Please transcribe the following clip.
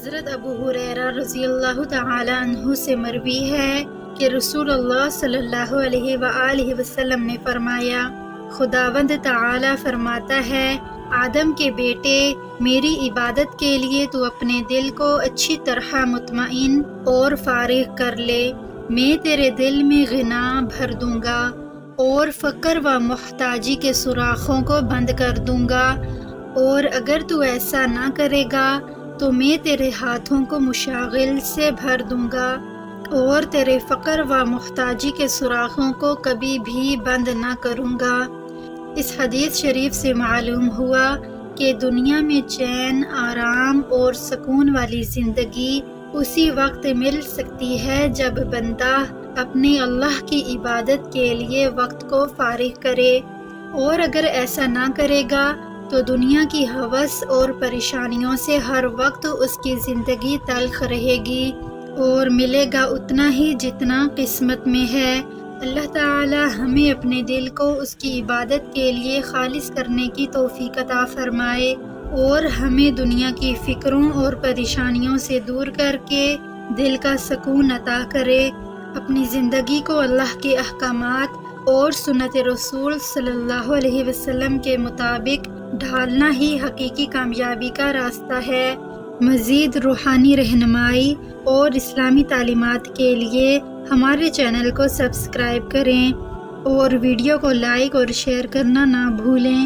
حضرت ابو ہریرہ رضی اللہ تعالی عنہ سے مروی ہے کہ رسول اللہ صلی اللہ علیہ وآلہ وسلم نے فرمایا، خداوند تعالی فرماتا ہے، آدم کے بیٹے، میری عبادت کے لیے تو اپنے دل کو اچھی طرح مطمئن اور فارغ کر لے، میں تیرے دل میں غنا بھر دوں گا اور فقر و محتاجی کے سوراخوں کو بند کر دوں گا، اور اگر تو ایسا نہ کرے گا تو میں تیرے ہاتھوں کو مشاغل سے بھر دوں گا اور تیرے فقر و محتاجی کے سوراخوں کو کبھی بھی بند نہ کروں گا۔ اس حدیث شریف سے معلوم ہوا کہ دنیا میں چین، آرام اور سکون والی زندگی اسی وقت مل سکتی ہے جب بندہ اپنے اللہ کی عبادت کے لیے وقت کو فارغ کرے، اور اگر ایسا نہ کرے گا تو دنیا کی ہوس اور پریشانیوں سے ہر وقت اس کی زندگی تلخ رہے گی اور ملے گا اتنا ہی جتنا قسمت میں ہے۔ اللہ تعالی ہمیں اپنے دل کو اس کی عبادت کے لیے خالص کرنے کی توفیق عطا فرمائے اور ہمیں دنیا کی فکروں اور پریشانیوں سے دور کر کے دل کا سکون عطا کرے۔ اپنی زندگی کو اللہ کے احکامات اور سنت رسول صلی اللہ علیہ وسلم کے مطابق ڈھالنا ہی حقیقی کامیابی کا راستہ ہے۔ مزید روحانی رہنمائی اور اسلامی تعلیمات کے لیے ہمارے چینل کو سبسکرائب کریں اور ویڈیو کو لائک اور شیئر کرنا نہ بھولیں۔